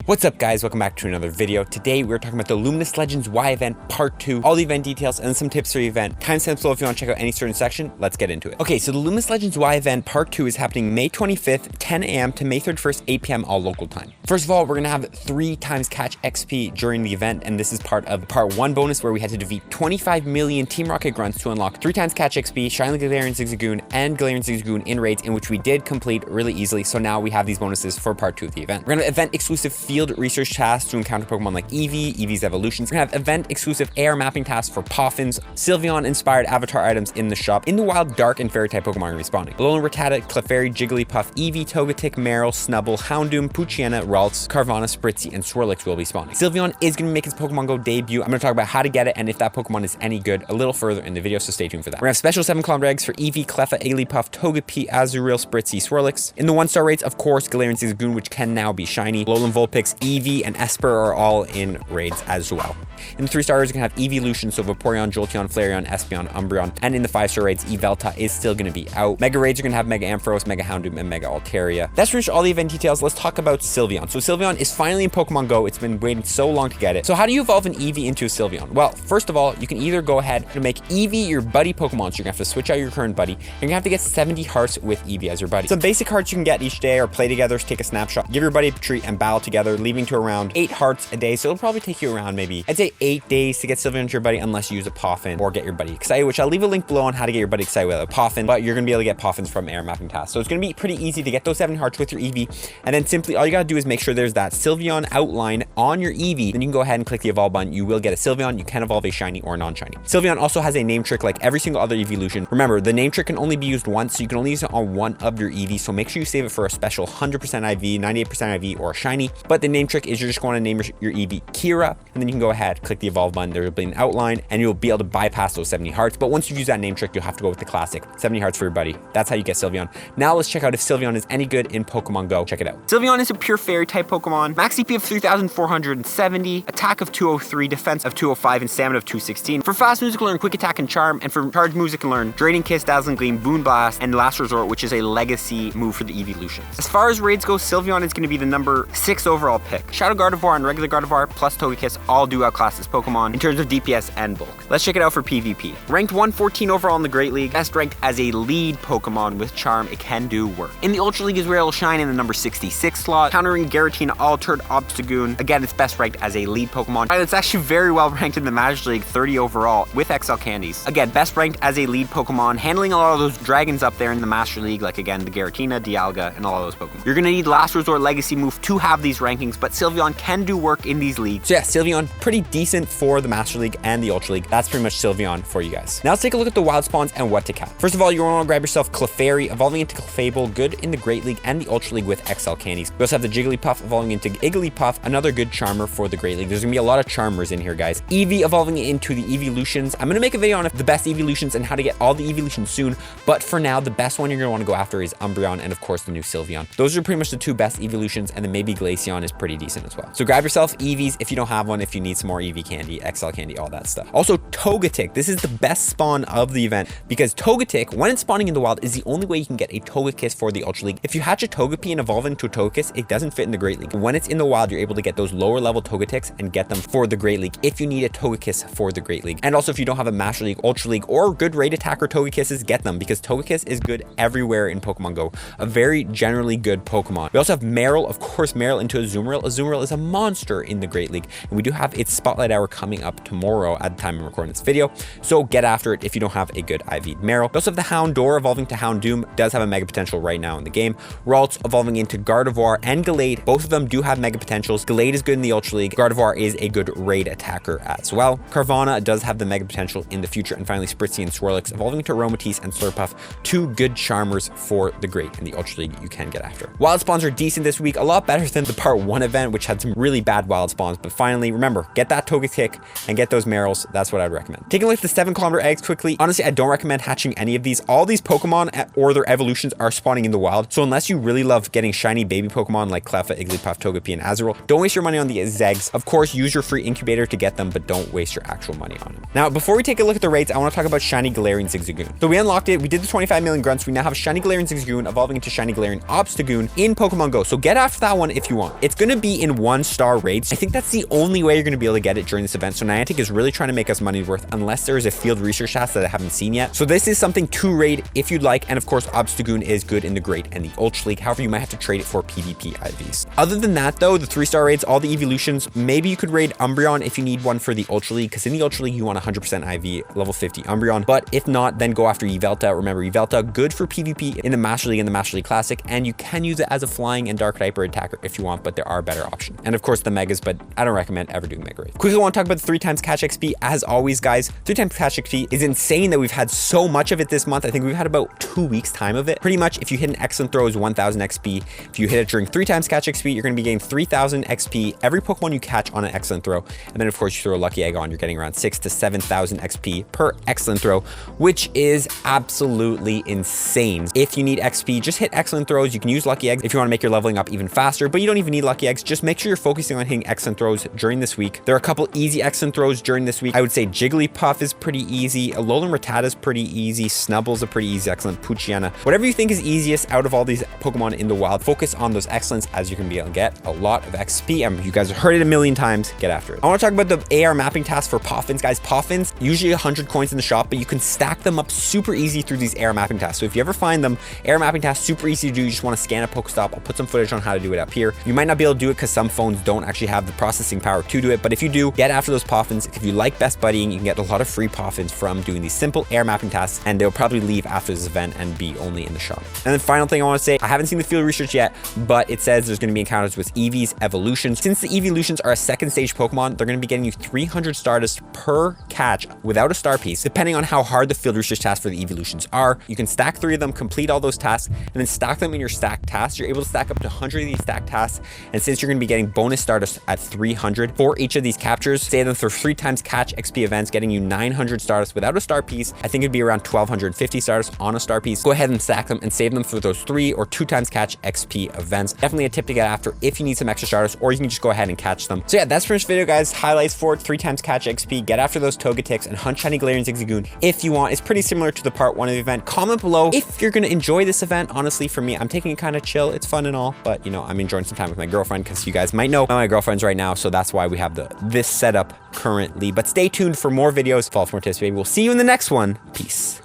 What's up guys, welcome back to another video. Today we're talking about the Luminous Legends Y event part 2, all the event details and some tips for the event. Timestamps below if you want to check out any certain section. Let's get into it. Okay, so the Luminous Legends Y event part 2 is happening May 25th, 10 a.m. to May 31st, 8 p.m. all local time. First of all, we're gonna have 3 times catch XP during the event, and this is part of part 1 bonus where we had to defeat 25 million Team Rocket grunts to unlock 3 times catch XP, Shiny Galarian Zigzagoon, and Galarian Zigzagoon in raids, in which we did complete really easily. So now we have these bonuses for part 2 of the event. We're gonna have event exclusive field research tasks to encounter Pokemon like Eevee, Eevee's evolutions. We're gonna have event exclusive AR mapping tasks for Poffins, Sylveon inspired avatar items in the shop. In the wild, dark and fairy type Pokemon are respawning. Alolan Rattata, Clefairy, Jigglypuff, Eevee, Togetic, Marill, Snubbull, Houndoom, Poochyena, Ralts, Carvanha, Spritzee, and Swirlix will be spawning. Sylveon is gonna make his Pokemon Go debut. I'm gonna talk about how to get it and if that Pokemon is any good a little further in the video, so stay tuned for that. We're gonna have special 7-kilometer eggs for Eevee, Cleffa, Igglypuff, Togepi, Azurill, Spritzee, Swirlix. In the 1-star raids, of course, Galarian Zigzagoon, which can now be shiny. Alolan Vulpix, Eevee, and Esper are all in raids as well. In the 3-stars, you can have Eeveelution, so Vaporeon, Jolteon, Flareon, Espeon, Umbreon, and in the 5-star raids, Yveltal is still going to be out. Mega raids are going to have Mega Ampharos, Mega Houndoom, and Mega Altaria. That's pretty much all the event details. Let's talk about Sylveon. So Sylveon is finally in Pokemon Go. It's been waiting so long to get it. So how do you evolve an Eevee into a Sylveon? Well, first of all, you can either go ahead and make Eevee your buddy Pokemon, so you're going to have to switch out your current buddy. You're going to have to get 70 hearts with Eevee as your buddy. Some basic hearts you can get each day are play together, take a snapshot, give your buddy a treat, and battle together, leaving to around 8 hearts a day. So it'll probably take you around maybe, I'd say 8 days to get Sylveon to your buddy, unless you use a Poffin or get your buddy excited, which I'll leave a link below on how to get your buddy excited with a Poffin, but you're going to be able to get Poffins from air mapping tasks. So it's going to be pretty easy to get those 70 hearts with your Eevee, and then simply all you got to do is make sure there's that Sylveon outline on your Eevee. Then you can go ahead and click the evolve button. You will get a Sylveon. You can evolve a shiny or non-shiny. Sylveon also has a name trick like every single other Eeveelution. Remember, the name trick can only be used once, so you can only use it on one of your Eevees, so make sure you save it for a special 100% IV, 98% IV, or a shiny. But the name trick is you're just going to name your Eevee Kira, and then you can go ahead, click the evolve button. There will be an outline, and you'll be able to bypass those 70 hearts. But once you use that name trick, you'll have to go with the classic 70 hearts for your buddy. That's how you get Sylveon. Now let's check out if Sylveon is any good in Pokemon Go. Check it out. Sylveon is a pure fairy type Pokemon. Max CP of 3,470, attack of 203, defense of 205, and stamina of 216. For fast moves, you can learn Quick Attack and Charm, and for charge moves, you can learn Draining Kiss, Dazzling Gleam, Boon Blast, and Last Resort, which is a legacy move for the Eeveelutions. As far as raids go, Sylveon is going to be the number 6 overall pick. Shadow Gardevoir and regular Gardevoir plus Togekiss all do outclass this Pokemon in terms of DPS and bulk. Let's check it out for PvP. Ranked 114 overall in the Great League, best ranked as a lead Pokemon with Charm, it can do work. In the Ultra League is where it'll shine in the number 66 slot, countering Giratina Altered Obstagoon. Again, it's best ranked as a lead Pokemon, and it's actually very well ranked in the Magic League, 30 overall with XL Candies. Again, best ranked as a lead Pokemon, handling a lot of those dragons up there in the Master League, like again, the Giratina, Dialga, and all of those Pokemon. You're gonna need Last Resort Legacy move to have these rankings, but Sylveon can do work in these leagues. So yeah, Sylveon, pretty decent for the Master League and the Ultra League. That's pretty much Sylveon for you guys. Now let's take a look at the wild spawns and what to catch. First of all, you want to grab yourself Clefairy, evolving into Clefable, good in the Great League and the Ultra League with XL Candies. We also have the Jigglypuff evolving into Igglypuff, another good charmer for the Great League. There's gonna be a lot of charmers in here, guys. Eevee evolving into the Eeveelutions. I'm gonna make a video on the best Eeveelutions and how to get all the Eeveelutions soon, but for now, the best one you're gonna want to go after is Umbreon and of course the new Sylveon. Those are pretty much the 2 best Eeveelutions, and then maybe Glaceon is pretty decent as well. So grab yourself Eevees if you don't have one, if you need some more Eevee candy, XL candy, all that stuff. Also, Togetic. This is the best spawn of the event because Togetic, when it's spawning in the wild, is the only way you can get a Togekiss for the Ultra League. If you hatch a Togepi and evolve into a Togekiss, it doesn't fit in the Great League. When it's in the wild, you're able to get those lower level Togetics and get them for the Great League if you need a Togekiss for the Great League. And also, if you don't have a Master League, Ultra League, or good raid attacker Togekisses, get them because Togekiss is good everywhere in Pokemon Go. A very generally good Pokemon. We also have Marill, of course, Marill into Azumarill. Azumarill is a monster in the Great League, and we do have its Spotlight Hour coming up tomorrow at the time I'm recording this video, so get after it if you don't have a good IV Marill. We also have the Houndour evolving to Houndoom, does have a mega potential right now in the game. Ralts evolving into Gardevoir and Gallade, both of them do have mega potentials. Gallade is good in the Ultra League, Gardevoir is a good raid attacker as well. Carvanha does have the mega potential in the future, and finally Spritzee and Swirlix evolving to Aromatisse and Slurpuff, 2 good charmers for the Great and the Ultra League you can get after. Wild spawns are decent this week, a lot better than the part 1 event, which had some really bad wild spawns, but finally, remember, get that Togetic and get those Marills. That's what I'd recommend. Taking a look at the 7-kilometer eggs quickly, honestly, I don't recommend hatching any of these. All these Pokemon or their evolutions are spawning in the wild, so unless you really love getting shiny baby Pokemon like Cleffa, Igglypuff, Togepi, and Azurill, don't waste your money on the Zegs. Of course, use your free incubator to get them, but don't waste your actual money on them. Now, before we take a look at the raids, I want to talk about shiny Galarian Zigzagoon. So we unlocked it, we did the 25 million grunts, we now have shiny Galarian Zigzagoon evolving into shiny Galarian Obstagoon in Pokemon Go, so get after that one if you want. It's going to be in 1-star raids. I think that's the only way you're going to be able to get it during this event. So Niantic is really trying to make us money worth unless there is a field research task that I haven't seen yet. So this is something to raid if you'd like. And of course, Zigzagoon is good in the Great and the Ultra League. However, you might have to trade it for PvP IVs. Other than that though, the 3-star raids, all the Eeveelutions, maybe you could raid Umbreon if you need one for the Ultra League, because in the Ultra League, you want 100% IV level 50 Umbreon. But if not, then go after Yveltal. Remember, Yveltal, good for PvP in the Master League and the Master League Classic, and you can use it as a flying and dark type attacker if you want, but there are better options. And of course, the Megas, but I don't recommend ever doing Mega Raids. Quickly, I want to talk about the 3x catch XP. As always, guys, 3x catch XP is insane that we've had so much of it this month. I think we've had about 2 weeks time of it. Pretty much, if you hit an excellent throw is 1000 XP. If you hit it during 3x catch XP, you're going to be getting 3000 XP every Pokemon you catch on an excellent throw. And then of course, you throw a lucky egg on, you're getting around 6,000 to 7,000 XP per excellent throw, which is absolutely insane. If you need XP, just hit excellent throws. You can use lucky eggs if you want to make your leveling up even faster, but you don't even need lucky eggs. Just make sure you're focusing on hitting excellent throws during this week. There are a couple easy excellent throws during this week. I would say Jigglypuff is pretty easy. Alolan Rattata is pretty easy. Snubble's a pretty easy excellent. Poochyena. Whatever you think is easiest out of all these Pokemon in the wild, focus on those excellents as you can be able to get a lot of XP. And you guys have heard it a million times. Get after it. I want to talk about the AR mapping task for Poffins, guys. Poffins, usually 100 coins in the shop, but you can stack them up super easy through these AR mapping tasks. So if you ever find them, AR mapping tasks, super easy to do. You just want to scan a Pokestop. I'll put some footage on how to do it up here. You might not be able to do it because some phones don't actually have the processing power to do it, but if you do, get after those Poffins. If you like best buddying, you can get a lot of free Poffins from doing these simple AR mapping tasks, and they'll probably leave after this event and be only in the shop. And then final thing I want to say, I haven't seen the field research yet, but it says there's going to be encounters with Eevee's evolution. Since the Eeveelutions are a second stage Pokemon, they're going to be getting you 300 Stardust per catch without a star piece, depending on how hard the field research tasks for the Eeveelutions are. You can stack 3 of them, complete all those tasks, and then stack them in your stacked tasks. You're able to stack up to 100 of these stacked tasks, and since you're going to be getting bonus Stardust at 300 for each of these captures, say them for 3x catch XP events, getting you 900 Stardust without a star piece. I think it'd be around 1250 Stardust on a star piece. Go ahead and stack them and save them for those 3 or 2x catch XP events. Definitely a tip to get after if you need some extra Stardust, or you can just go ahead and catch them. So yeah, that's pretty much the video, guys. Highlights for 3x catch XP. Get after those Togetix and hunt shiny Galarian Zigzagoon if you want. It's pretty similar to the part 1 of the event. Comment below if you're going to enjoy this event. Honestly, for me, I'm taking it kind of chill. It's fun and all, but you know, I'm enjoying some time with my girlfriend, because you guys might know my girlfriend's right now, so that's why we have this setup currently. But stay tuned for more videos. Follow for more tips, baby. We'll see you in the next one. Peace.